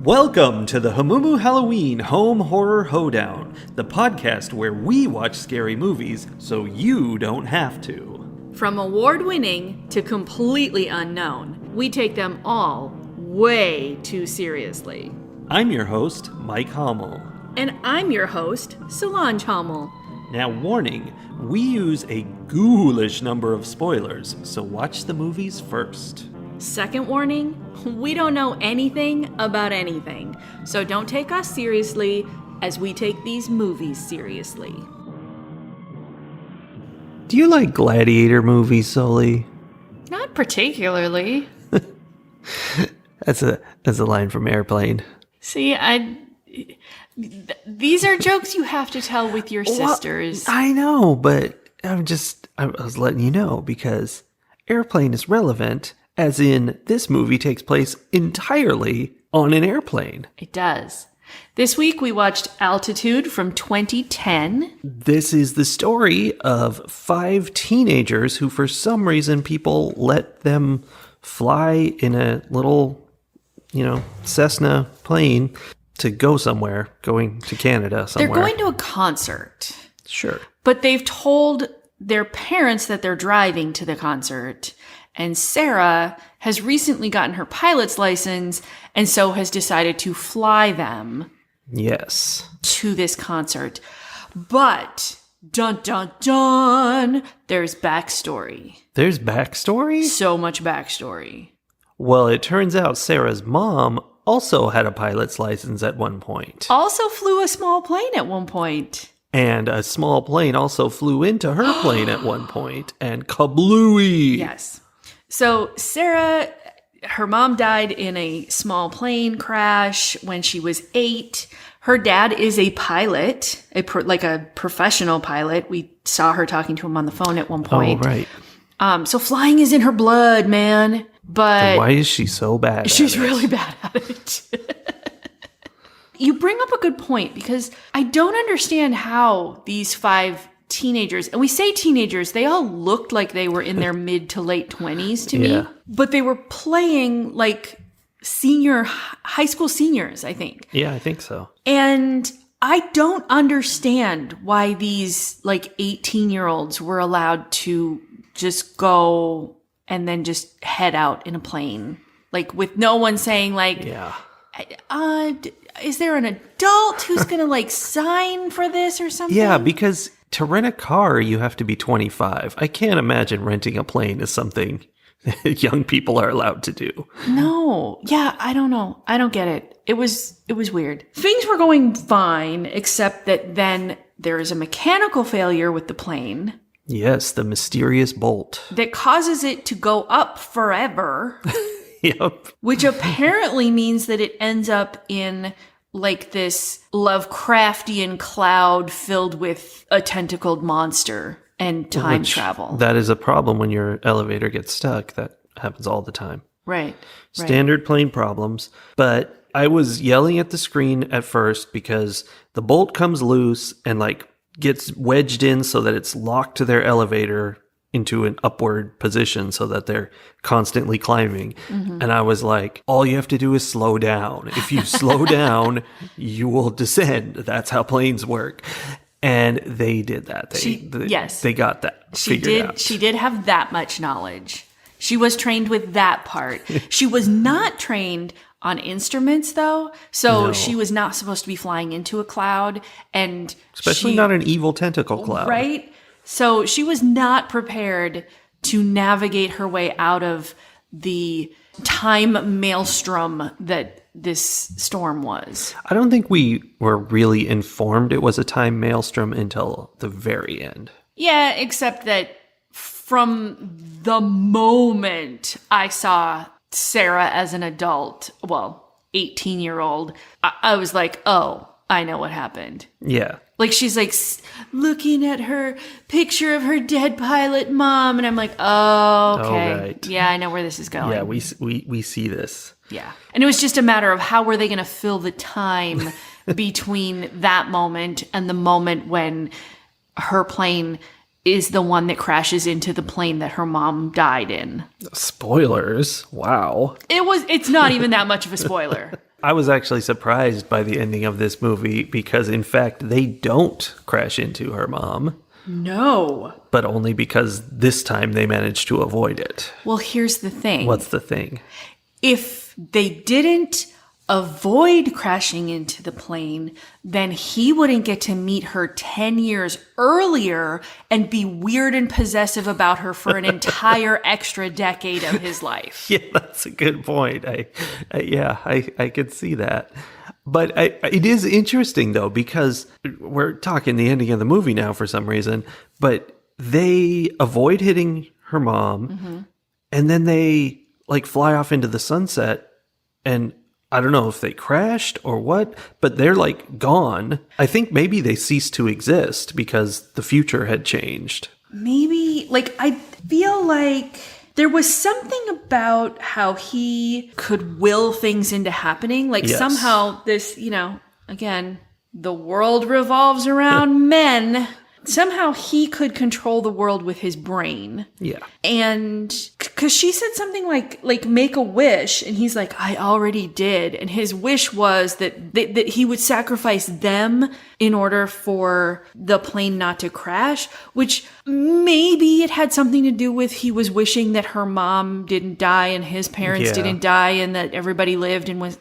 Welcome to the Hamumu Halloween Home Horror Hoedown, the podcast where we watch scary movies so you don't have to. From award-winning to completely unknown, we take them all way too seriously. I'm your host, Mike Hommel. And I'm your host, Solange Hommel. Now, warning, we use a ghoulish number of spoilers, so watch the movies first. Second warning, we don't know anything about anything, so don't take us seriously as we take these movies seriously. Do you like gladiator movies, Sully? Not particularly. That's a line from Airplane. See, these are jokes you have to tell with your sisters. Well, I know, but I was letting you know because Airplane is relevant, as in this movie takes place entirely on an airplane. It does. This week we watched Altitude from 2010. This is the story of 5 teenagers who, for some reason, people let them fly in a little, Cessna plane to go somewhere, going to Canada somewhere. They're going to a concert. Sure. But they've told their parents that they're driving to the concert. And Sarah has recently gotten her pilot's license and so has decided to fly them. Yes. To this concert. But, dun dun dun, there's backstory. There's backstory? So much backstory. Well, it turns out Sarah's mom also had a pilot's license at one point. Also flew a small plane at one point. And a small plane also flew into her plane at one point. And kablooey! Yes. So Sarah, her mom died in a small plane crash when she was 8. Her dad is a pilot, like a professional pilot. We saw her talking to him on the phone at one point. Oh, right. So flying is in her blood, man. But then why is she so bad She's really bad at it. You bring up a good point because I don't understand how these 5 teenagers, and we say teenagers, they all looked like they were in their mid to late 20s to me, but they were playing like high school seniors, I think. Yeah, I think so. And I don't understand why these like 18-year-olds were allowed to just go and then just head out in a plane, like with no one saying like, is there an adult who's going to like sign for this or something? Yeah, because to rent a car, you have to be 25. I can't imagine renting a plane is something young people are allowed to do. No. Yeah, I don't know. I don't get it. It was weird. Things were going fine, except that then there is a mechanical failure with the plane. Yes, the mysterious bolt. That causes it to go up forever. Yep. Which apparently means that it ends up in like this Lovecraftian cloud filled with a tentacled monster and time travel. That is a problem when your elevator gets stuck. That happens all the time. Right. Standard plane problems. But I was yelling at the screen at first because the bolt comes loose and like gets wedged in so that it's locked to their elevator into an upward position so that they're constantly climbing. Mm-hmm. And I was like, all you have to do is slow down. If you slow down, you will descend. That's how planes work. And they did that. They got that figured out. She did have that much knowledge. She was trained with that part. She was not trained on instruments, though. So she was not supposed to be flying into a cloud. And especially not an evil tentacle cloud. Right? So she was not prepared to navigate her way out of the time maelstrom that this storm was. I don't think we were really informed it was a time maelstrom until the very end. Yeah, except that from the moment I saw Sarah as an adult, 18-year-old, I was like, oh, I know what happened. Yeah. Like, she's like looking at her picture of her dead pilot mom. And I'm like, oh, okay. Oh, right. Yeah, I know where this is going. Yeah, we see this. Yeah. And it was just a matter of how were they going to fill the time between that moment and the moment when her plane is the one that crashes into the plane that her mom died in. Spoilers. Wow. It's not even that much of a spoiler. I was actually surprised by the ending of this movie because, in fact, they don't crash into her mom. No. But only because this time they managed to avoid it. Well, here's the thing. What's the thing? If they didn't avoid crashing into the plane, then he wouldn't get to meet her 10 years earlier and be weird and possessive about her for an entire extra decade of his life. Yeah, that's a good point. I could see that. But it is interesting, though, because we're talking the ending of the movie now for some reason, but they avoid hitting her mom, and then they, like, fly off into the sunset, and I don't know if they crashed or what, but they're, like, gone. I think maybe they ceased to exist because the future had changed. Maybe, like, I feel like there was something about how he could will things into happening. Like, Yes. somehow this, again, the world revolves around men. Somehow he could control the world with his brain. Yeah. And because she said something like make a wish, and he's like, I already did. And his wish was that he would sacrifice them in order for the plane not to crash, which maybe it had something to do with he was wishing that her mom didn't die and his parents didn't die and that everybody lived and was,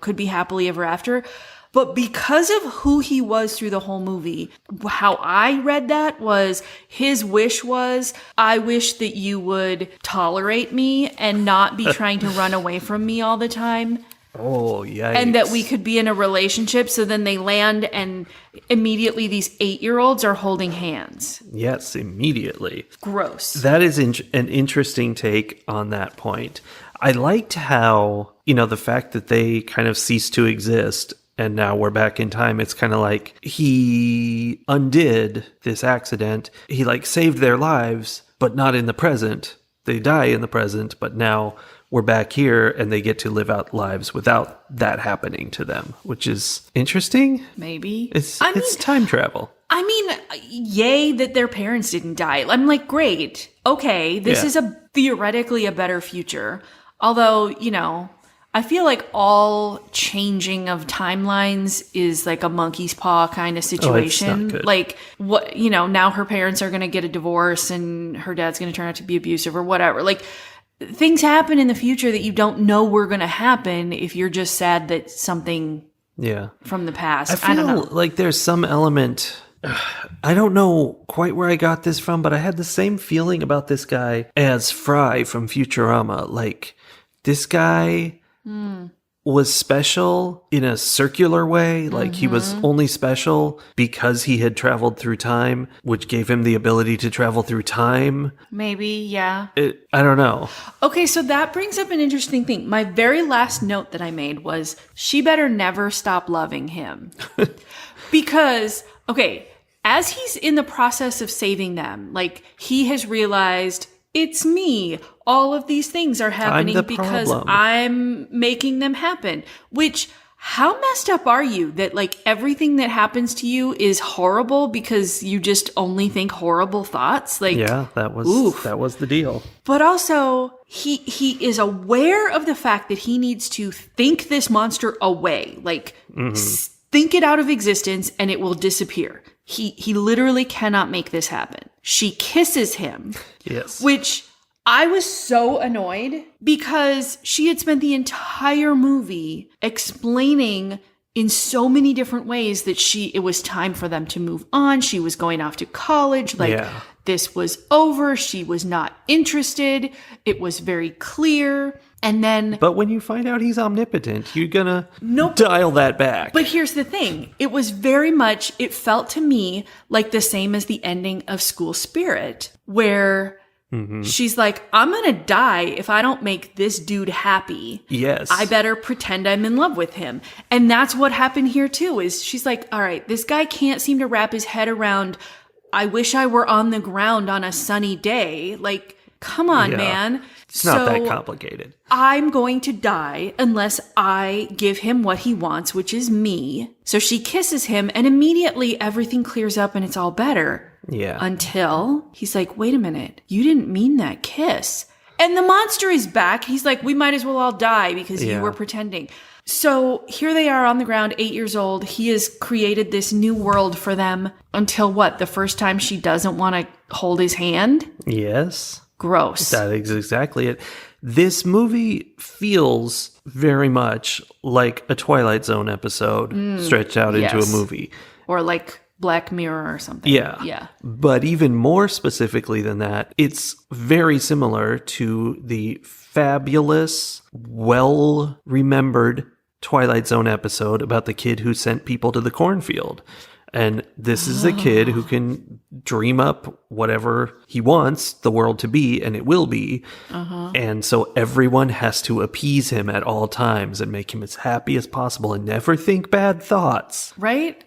could be happily ever after. But because of who he was through the whole movie, how I read that was his wish was, I wish that you would tolerate me and not be trying to run away from me all the time. Oh, yikes. And that we could be in a relationship. So then they land and immediately these 8-year-olds are holding hands. Yes, immediately. Gross. That is an interesting take on that point. I liked how, the fact that they kind of ceased to exist and now we're back in time. It's kind of like he undid this accident. He saved their lives, but not in the present. They die in the present, but now we're back here and they get to live out lives without that happening to them, which is interesting. Maybe. It's time travel. I mean, yay that their parents didn't die. I'm like, great. Okay, this is theoretically a better future. Although, I feel like all changing of timelines is like a monkey's paw kind of situation. Oh, it's not good. Like, what, now her parents are going to get a divorce and her dad's going to turn out to be abusive or whatever. Like, things happen in the future that you don't know were going to happen if you're just sad that something from the past. I don't know. like there's some element. I don't know quite where I got this from, but I had the same feeling about this guy as Fry from Futurama. Like, this guy was special in a circular way. Like, he was only special because he had traveled through time, which gave him the ability to travel through time. Maybe, yeah. I don't know. Okay, so that brings up an interesting thing. My very last note that I made was, she better never stop loving him. Because, okay, as he's in the process of saving them, he has realized, it's me. All of these things are happening because I'm making them happen. Which, how messed up are you that everything that happens to you is horrible because you just only think horrible thoughts? That was the deal. But also, he is aware of the fact that he needs to think this monster away. Think it out of existence and it will disappear. He literally cannot make this happen. She kisses him. Yes. Which I was so annoyed because she had spent the entire movie explaining in so many different ways that it was time for them to move on. She was going off to college. This was over. She was not interested. It was very clear. And then... But when you find out he's omnipotent, you're gonna dial that back. But here's the thing. It was very much... It felt to me like the same as the ending of School Spirit, where she's like, I'm gonna die if I don't make this dude happy. Yes. I better pretend I'm in love with him. And that's what happened here too, is she's like, all right, this guy can't seem to wrap his head around, I wish I were on the ground on a sunny day. Come on, man. It's not that complicated. I'm going to die unless I give him what he wants, which is me. So she kisses him and immediately everything clears up and it's all better. Yeah. Until he's like, wait a minute, you didn't mean that kiss. And the monster is back. He's like, we might as well all die because you Yeah. were pretending. So here they are on the ground, 8 years old. He has created this new world for them until what? The first time she doesn't want to hold his hand? Yes. Gross. That is exactly it. This movie feels very much like a Twilight Zone episode stretched out into a yes. movie. Or like Black Mirror or something. Yeah. Yeah. But even more specifically than that, it's very similar to the fabulous, well-remembered Twilight Zone episode about the kid who sent people to the cornfield. And this is a kid who can dream up whatever he wants the world to be, and it will be. And so everyone has to appease him at all times and make him as happy as possible and never think bad thoughts. Right?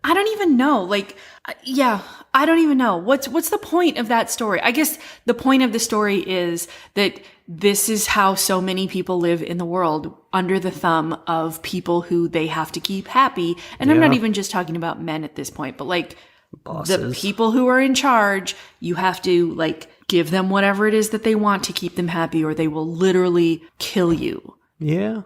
I don't even know. Like, yeah, I don't even know. What's the point of that story? I guess the point of the story is that this is how so many people live in the world, under the thumb of people who they have to keep happy. And I'm not even just talking about men at this point, but like Bosses. the people who are in charge, you have to like give them whatever it is that they want to keep them happy, or they will literally kill you. Yeah.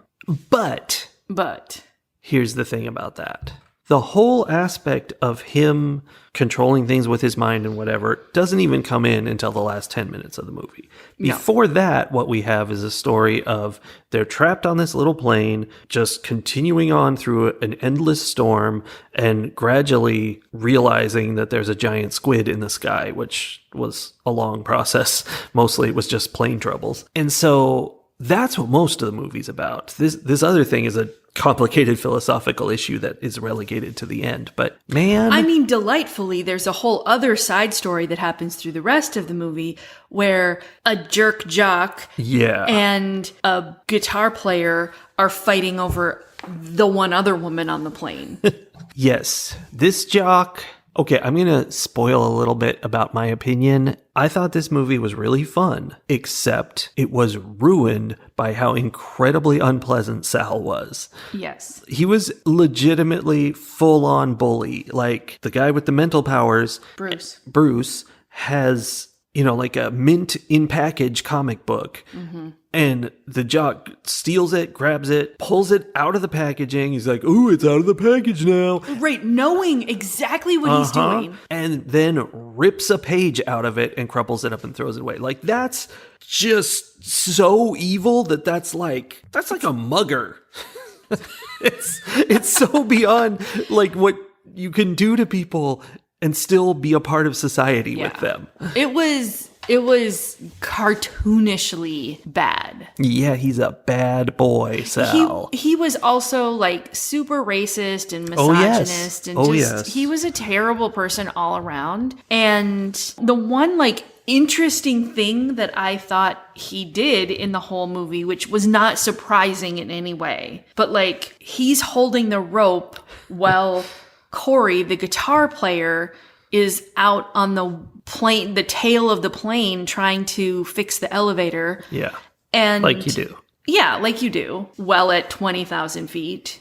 But But here's the thing about that. The whole aspect of him controlling things with his mind and whatever doesn't even come in until the last 10 minutes of the movie. Before that, what we have is a story of they're trapped on this little plane, just continuing on through an endless storm and gradually realizing that there's a giant squid in the sky, which was a long process. Mostly it was just plane troubles. And so that's what most of the movie's about. This other thing is a complicated philosophical issue that is relegated to the end. But man, I mean, delightfully, there's a whole other side story that happens through the rest of the movie where a jerk jock yeah, and a guitar player are fighting over the one other woman on the plane. yes, this jock. Okay, I'm going to spoil a little bit about my opinion. I thought this movie was really fun, except it was ruined by how incredibly unpleasant Sal was. Yes. He was legitimately full-on bully. Like, the guy with the mental powers, Bruce, has, you know, like a mint in package comic book. And the jock steals it, grabs it, pulls it out of the packaging. He's like, ooh, it's out of the package now. Right, knowing exactly what he's doing. And then rips a page out of it and crumples it up and throws it away. Like, that's just so evil that's like a mugger. It's so beyond like what you can do to people and still be a part of society with them. It was cartoonishly bad. Yeah, he's a bad boy, Sal. He was also like super racist and Oh, yes. misogynist and Oh, just yes. he was a terrible person all around. And the one like interesting thing that I thought he did in the whole movie, which was not surprising in any way, but like he's holding the rope while Corey, the guitar player, is out on the plane, the tail of the plane, trying to fix the elevator. Yeah. And Like you do. Yeah, like you do. Well at 20,000 feet.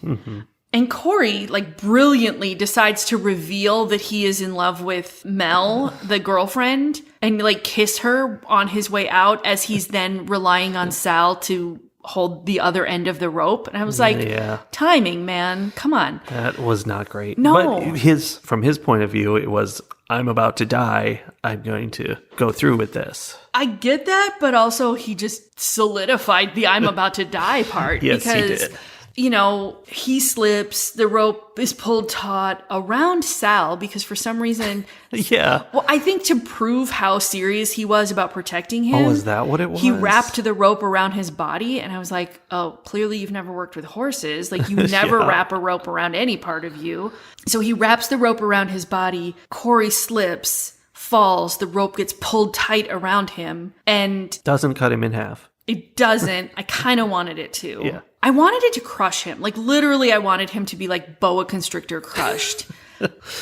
And Corey, like, brilliantly decides to reveal that he is in love with Mel, the girlfriend, and, like, kiss her on his way out as he's then relying on Sal to hold the other end of the rope. And I was like, timing, man. Come on. That was not great. No. But from his point of view, it was, I'm about to die. I'm going to go through with this. I get that, but also he just solidified the I'm about to die part. Yes, he because, did. You know, he slips, the rope is pulled taut around Sal because for some reason... Yeah. Well, I think to prove how serious he was about protecting him... Oh, is that what it was? He wrapped the rope around his body, and I was like, oh, clearly you've never worked with horses. Like, you never wrap a rope around any part of you. So he wraps the rope around his body. Corey slips, falls, the rope gets pulled tight around him, and... Doesn't cut him in half. It doesn't. I kind of wanted it to. Yeah. I wanted it to crush him. Like, literally, I wanted him to be like boa constrictor crushed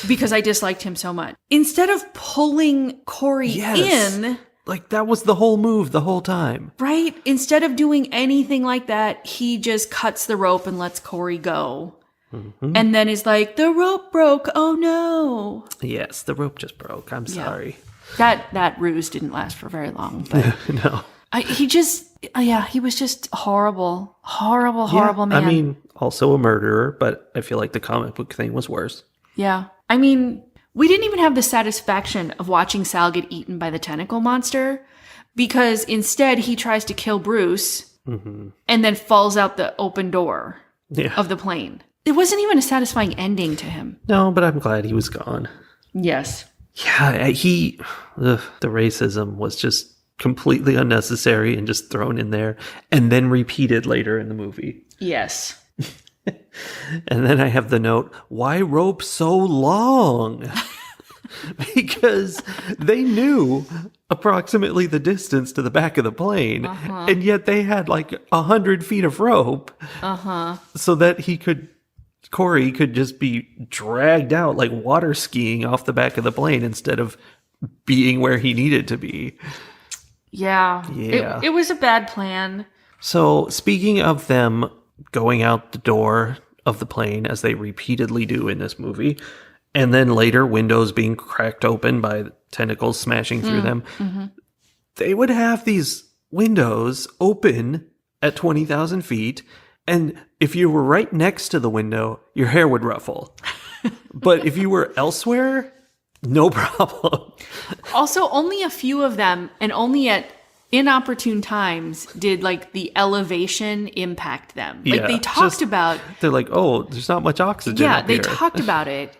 because I disliked him so much. Instead of pulling Corey in... Like, that was the whole move the whole time. Right? Instead of doing anything like that, he just cuts the rope and lets Corey go. And then is like, the rope broke. Oh, no. Yes, the rope just broke. I'm sorry. That ruse didn't last for very long. But No. He was just horrible man. I mean, also a murderer, but I feel like the comic book thing was worse. Yeah. I mean, we didn't even have the satisfaction of watching Sal get eaten by the tentacle monster because instead he tries to kill Bruce and then falls out the open door of the plane. It wasn't even a satisfying ending to him. No, but I'm glad he was gone. Yes. Yeah, the racism was just completely unnecessary and just thrown in there and then repeated later in the movie. Yes. And then I have the note, why rope so long? Because they knew approximately the distance to the back of the plane, and yet they had like 100 feet of rope so that Corey could just be dragged out like water skiing off the back of the plane instead of being where he needed to be. Yeah. It was a bad plan. So speaking of them going out the door of the plane, as they repeatedly do in this movie, and then later windows being cracked open by tentacles smashing through them, they would have these windows open at 20,000 feet, and if you were right next to the window, your hair would ruffle. But if you were elsewhere, no problem. Also, only a few of them, and only at inopportune times, did like the elevation impact them. Like they talked about. They're like, oh, there's not much oxygen. Yeah, up they here. talked about it,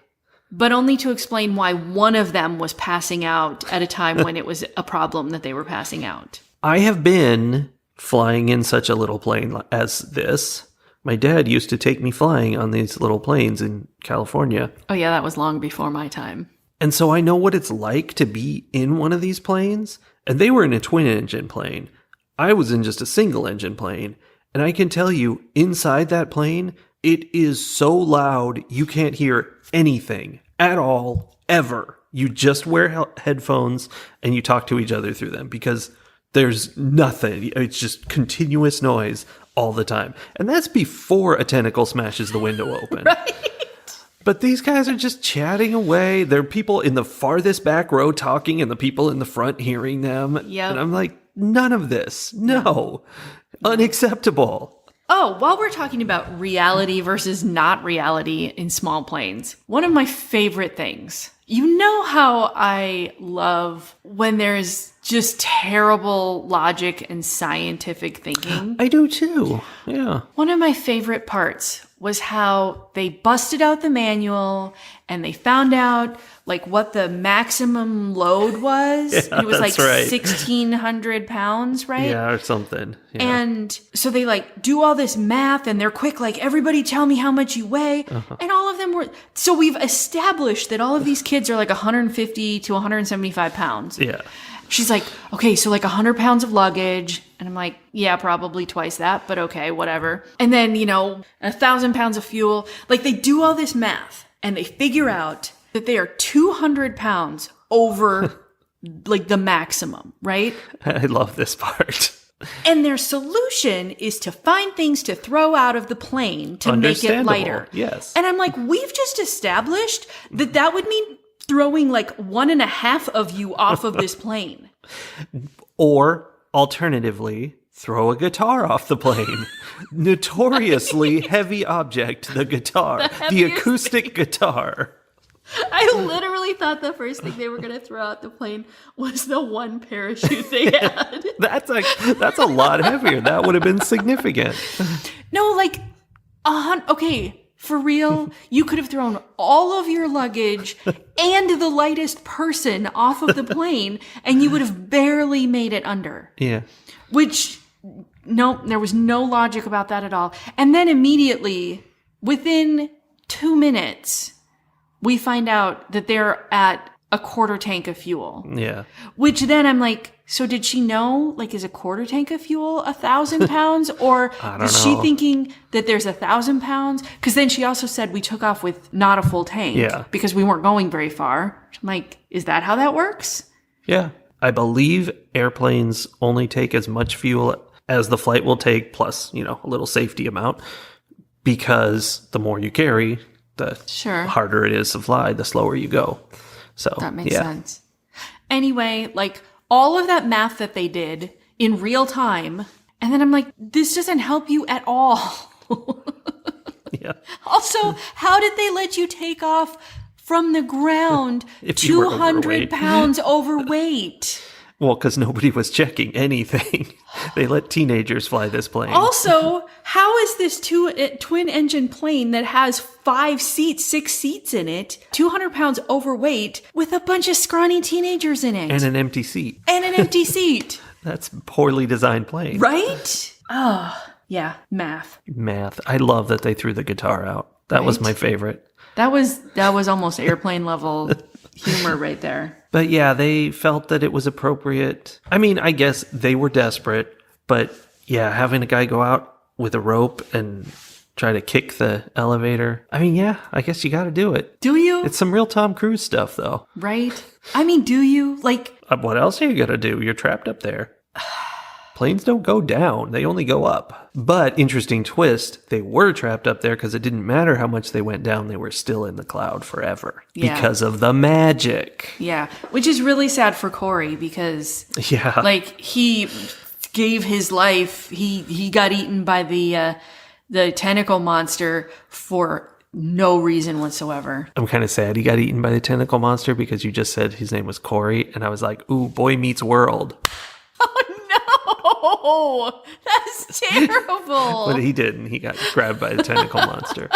but only to explain why one of them was passing out at a time when it was a problem that they were passing out. I have been flying in such a little plane as this. My dad used to take me flying on these little planes in California. Oh yeah, that was long before my time. And so I know what it's like to be in one of these planes. And they were in a twin-engine plane. I was in just a single-engine plane. And I can tell you, inside that plane, it is so loud you can't hear anything at all, ever. You just wear headphones and you talk to each other through them because there's nothing. It's just continuous noise all the time. And that's before a tentacle smashes the window open. Right. But these guys are just chatting away. There are people in the farthest back row talking and the people in the front hearing them. Yep. And I'm like, none of this. No. Unacceptable. Oh, while we're talking about reality versus not reality in small planes, one of my favorite things, you know how I love when there's just terrible logic and scientific thinking? I do too. Yeah. One of my favorite parts was how they busted out the manual and they found out like what the maximum load was. Yeah, it was like right. 1,600 pounds, right? Yeah, or something. Yeah. And so they like do all this math and they're quick, like, everybody tell me how much you weigh. And all of them were, so we've established that all of these kids are like 150 to 175 pounds. Yeah. She's like, okay, so like 100 pounds of luggage. And I'm like, yeah, probably twice that, but okay, whatever. And then, 1,000 pounds of fuel. Like they do all this math and they figure out that they are 200 pounds over like the maximum, right? I love this part. And their solution is to find things to throw out of the plane to make it lighter. Yes. And I'm like, we've just established that would mean throwing like 1.5 of you off of this plane. Or alternatively, throw a guitar off the plane. Notoriously heavy object, the guitar. The acoustic guitar. I literally thought the first thing they were going to throw out the plane was the one parachute they had. That's a lot heavier. That would have been significant. No, like, okay, for real, you could have thrown all of your luggage and the lightest person off of the plane, and you would have barely made it under. Yeah. Which, no, there was no logic about that at all. And then immediately, within 2 minutes, we find out that they're at a quarter tank of fuel. Yeah. Which then I'm like, so did she know, like, is a quarter tank of fuel 1,000 pounds? Or is she thinking that there's 1,000 pounds? Because then she also said we took off with not a full tank. Yeah. Because we weren't going very far. I'm like, is that how that works? Yeah. I believe airplanes only take as much fuel as the flight will take, plus, a little safety amount. Because the more you carry, the harder it is to fly, the slower you go. So that makes sense. Anyway, like all of that math that they did in real time. And then I'm like, this doesn't help you at all. Yeah. Also, how did they let you take off from the ground If you were 200 overweight. pounds overweight? Well, because nobody was checking anything. They let teenagers fly this plane. Also, how is this twin engine plane that has 6 seats in it, 200 pounds overweight, with a bunch of scrawny teenagers in it? And an empty seat. And an empty seat. That's a poorly designed plane. Right? Oh, yeah. Math. I love that they threw the guitar out. That was my favorite. That was almost airplane level humor right there. But yeah, they felt that it was appropriate. I mean, I guess they were desperate, but yeah, having a guy go out with a rope and try to kick the elevator. I mean, yeah, I guess you got to do it. Do you? It's some real Tom Cruise stuff, though. Right? I mean, do you? Like, What else are you going to do? You're trapped up there. Planes don't go down. They only go up. But interesting twist, they were trapped up there because it didn't matter how much they went down. They were still in the cloud forever because of the magic. Yeah, which is really sad for Corey because like he gave his life. He got eaten by the tentacle monster for no reason whatsoever. I'm kind of sad he got eaten by the tentacle monster because you just said his name was Corey, and I was like, ooh, Boy Meets World. Oh no, that's terrible. But he didn't. He got grabbed by the tentacle monster,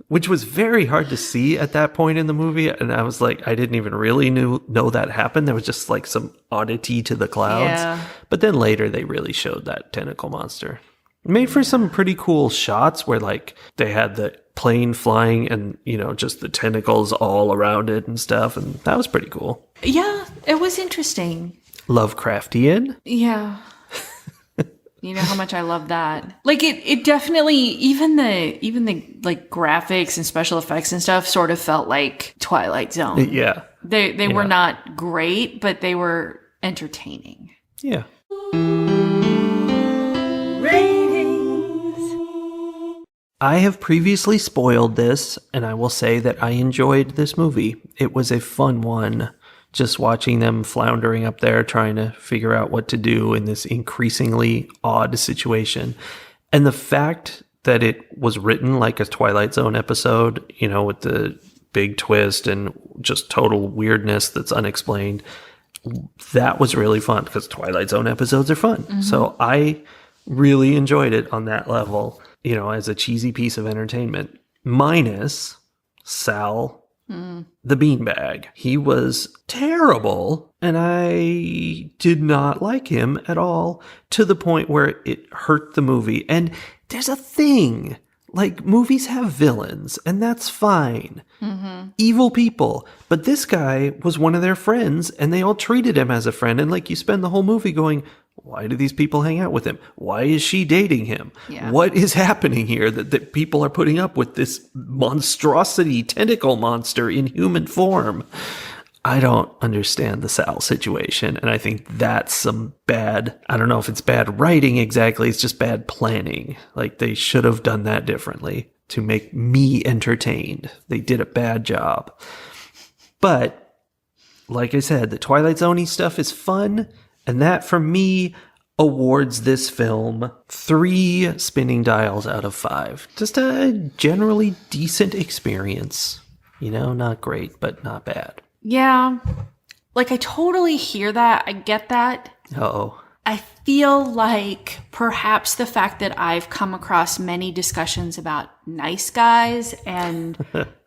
which was very hard to see at that point in the movie. And I was like, I didn't even really know that happened. There was just like some oddity to the clouds. Yeah. But then later they really showed that tentacle monster. It made for some pretty cool shots where like they had the plane flying and, you know, just the tentacles all around it and stuff. And that was pretty cool. Yeah, it was interesting. Lovecraftian. Yeah. You know how much I love that. Like it definitely, even the like graphics and special effects and stuff sort of felt like Twilight Zone. Yeah. They were not great, but they were entertaining. Yeah. Ratings. I have previously spoiled this, and I will say that I enjoyed this movie. It was a fun one. Just watching them floundering up there, trying to figure out what to do in this increasingly odd situation. And the fact that it was written like a Twilight Zone episode, you know, with the big twist and just total weirdness that's unexplained, that was really fun because Twilight Zone episodes are fun. Mm-hmm. So I really enjoyed it on that level, you know, as a cheesy piece of entertainment. Minus Sal the beanbag. He was terrible, and I did not like him at all, to the point where it hurt the movie. And there's a thing, like, movies have villains, and that's fine. Mm-hmm. Evil people. But this guy was one of their friends, and they all treated him as a friend. And, like, you spend the whole movie going, why do these people hang out with him? Why is she dating him? Yeah. What is happening here that people are putting up with this monstrosity tentacle monster in human form? I don't understand the Sal situation. And I think that's some bad, I don't know if it's bad writing exactly. It's just bad planning. Like they should have done that differently to make me entertained. They did a bad job. But like I said, the Twilight Zone-y stuff is fun. And that, for me, awards this film 3 spinning dials out of 5. Just a generally decent experience. You know, not great, but not bad. Yeah. Like, I totally hear that. I get that. Uh-oh. I feel like perhaps the fact that I've come across many discussions about nice guys and,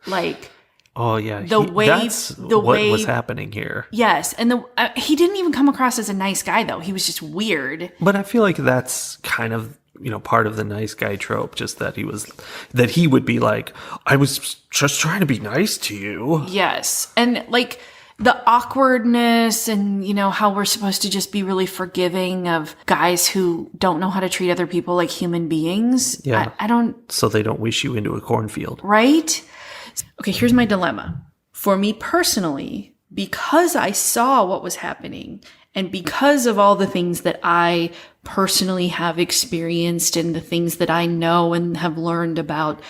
like... Oh yeah, that's what was happening here. Yes, and he didn't even come across as a nice guy though. He was just weird. But I feel like that's kind of, you know, part of the nice guy trope. Just that he would be like, I was just trying to be nice to you. Yes, and like the awkwardness, and you know how we're supposed to just be really forgiving of guys who don't know how to treat other people like human beings. Yeah, I don't. So they don't wish you into a cornfield, right? Okay, here's my dilemma. For me personally, because I saw what was happening and because of all the things that I personally have experienced and the things that I know and have learned about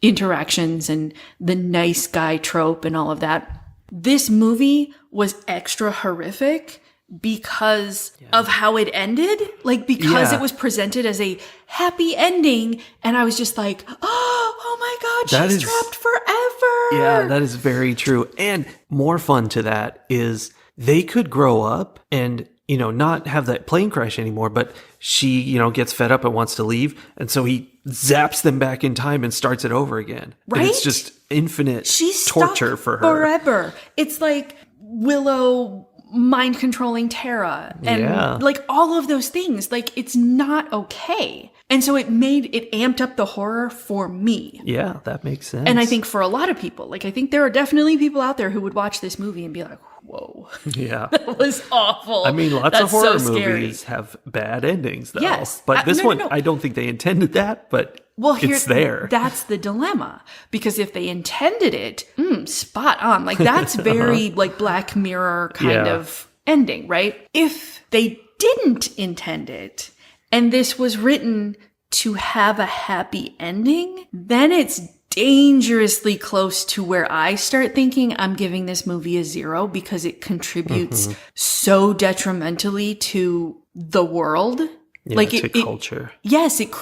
interactions and the nice guy trope and all of that, this movie was extra horrific because of how it ended, like because it was presented as a happy ending, and I was just like, oh my god, she's trapped forever. Yeah, that is very true. And more fun to that is they could grow up and, you know, not have that plane crash anymore, but she, you know, gets fed up and wants to leave, and so he zaps them back in time and starts it over again. Right? And it's just infinite She's torture stuck for her forever. It's like Willow mind controlling Tara and like all of those things. Like, it's not okay. And so it amped up the horror for me. Yeah, that makes sense. And I think for a lot of people, like, I think there are definitely people out there who would watch this movie and be like, whoa. Yeah. That was awful. I mean, lots of horror movies have bad endings, though. Yes. But this one, I don't think they intended that, but it's there. That's the dilemma. Because if they intended it, spot on. Like, that's very, like, Black Mirror kind of ending, right? If they didn't intend it, and this was written to have a happy ending, then it's dangerously close to where I start thinking I'm giving this movie a 0 because it contributes so detrimentally to the world. Yeah, like to culture. Yes, it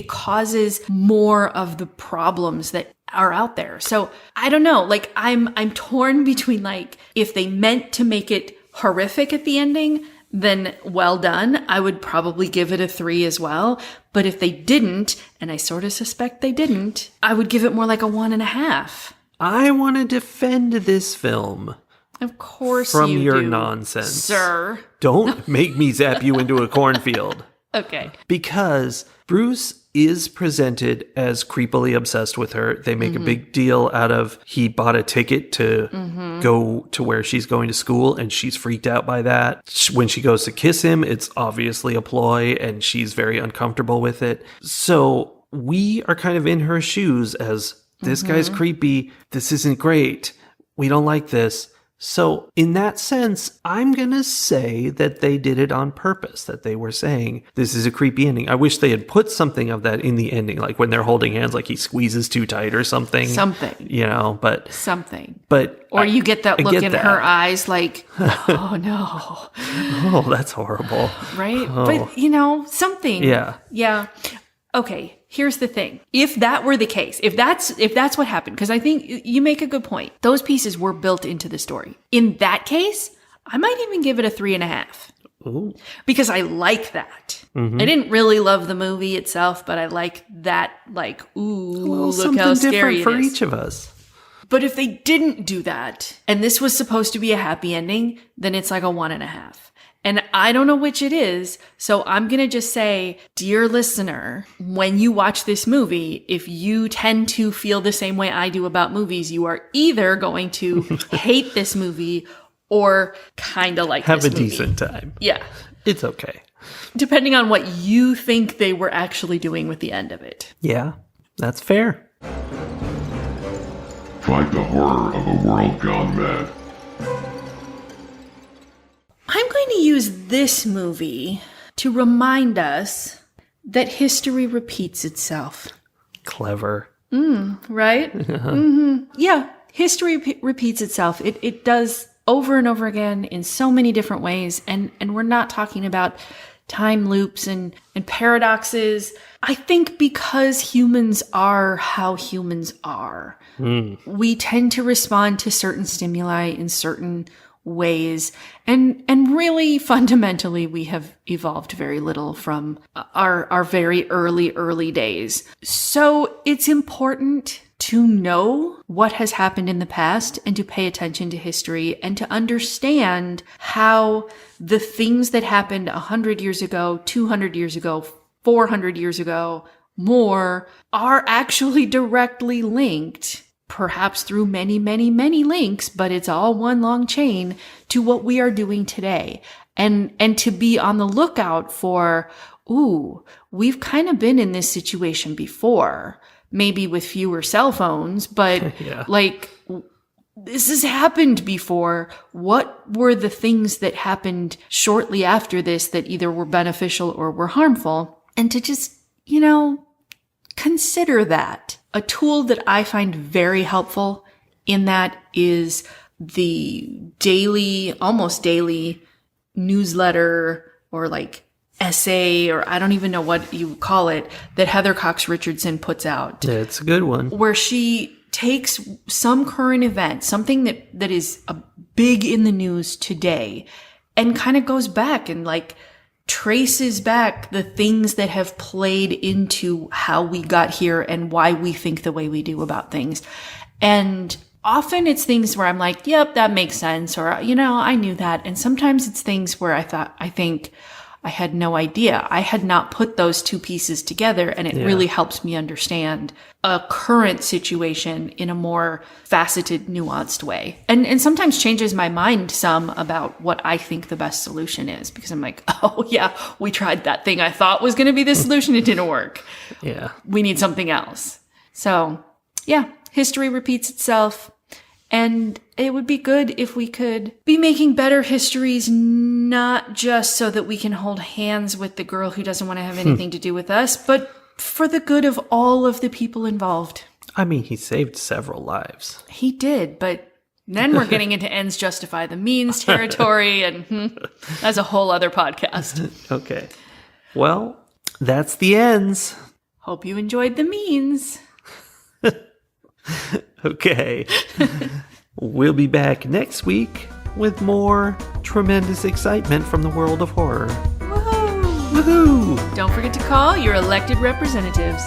causes more of the problems that are out there. So I don't know, like I'm torn between, like, if they meant to make it horrific at the ending, then well done. I would probably give it a 3 as well. But if they didn't, and I sort of suspect they didn't, I would give it more like a 1.5. I want to defend this film. Of course from you your do, nonsense. sir. Don't make me zap you into a cornfield. Okay. Because Bruce is presented as creepily obsessed with her. They make a big deal out of he bought a ticket to go to where she's going to school, and she's freaked out by that. When she goes to kiss him, it's obviously a ploy, and she's very uncomfortable with it. So we are kind of in her shoes as, this guy's creepy. This isn't great. We don't like this. So in that sense, I'm going to say that they did it on purpose, that they were saying, this is a creepy ending. I wish they had put something of that in the ending, like when they're holding hands, like he squeezes too tight or something. Something. You know, but... Something. But or you get that look in her eyes like, oh no. Oh, that's horrible. Right? Oh. But, you know, something. Yeah. Yeah. Okay, here's the thing. If that were the case, if that's what happened, because I think you make a good point. Those pieces were built into the story. In that case, I might even give it a 3.5. Ooh. Because I like that. I didn't really love the movie itself, but I like that, like, ooh, look how scary it is. For each of us. But if they didn't do that, and this was supposed to be a happy ending, then it's like a 1.5. And I don't know which it is, so I'm going to just say, dear listener, when you watch this movie, if you tend to feel the same way I do about movies, you are either going to hate this movie or kind of like this movie. Have a movie. decent time. Yeah. It's okay. Depending on what you think they were actually doing with the end of it. Yeah, that's fair. Fight the horror of a world gone mad. I'm going to use this movie to remind us that history repeats itself. Clever. Right? Yeah, history repeats itself. It does over and over again in so many different ways. And we're not talking about time loops and paradoxes. I think because humans are how humans are, we tend to respond to certain stimuli in certain ways, and really fundamentally we have evolved very little from our very early days. So it's important to know what has happened in the past and to pay attention to history and to understand how the things that happened 100 years ago, 200 years ago, 400 years ago, more, are actually directly linked, perhaps through many, many, many links, but it's all one long chain to what we are doing today. And to be on the lookout for, ooh, we've kind of been in this situation before, maybe with fewer cell phones, but like, this has happened before. What were the things that happened shortly after this that either were beneficial or were harmful? And to just, you know, consider that. A tool that I find very helpful in that is the daily, almost daily newsletter or like essay, or I don't even know what you call it, that Heather Cox Richardson puts out. Yeah, it's a good one. Where she takes some current event, something that is big in the news today, and kind of goes back and like traces back the things that have played into how we got here and why we think the way we do about things. And often it's things where I'm like, yep, that makes sense. Or, I knew that. And sometimes it's things where I think I had no idea. I had not put those two pieces together, and it really helps me understand a current situation in a more faceted, nuanced way. And sometimes changes my mind some about what I think the best solution is, because I'm like, oh yeah, we tried that thing I thought was going to be the solution. It didn't work. Yeah. We need something else. So yeah, history repeats itself. And it would be good if we could be making better histories, not just so that we can hold hands with the girl who doesn't want to have anything to do with us, but for the good of all of the people involved. I mean, he saved several lives. He did, but then we're getting into ends justify the means territory, and that's a whole other podcast. Okay. Well, that's the ends. Hope you enjoyed the means. Okay. We'll be back next week with more tremendous excitement from the world of horror. Woohoo! Woohoo! Don't forget to call your elected representatives.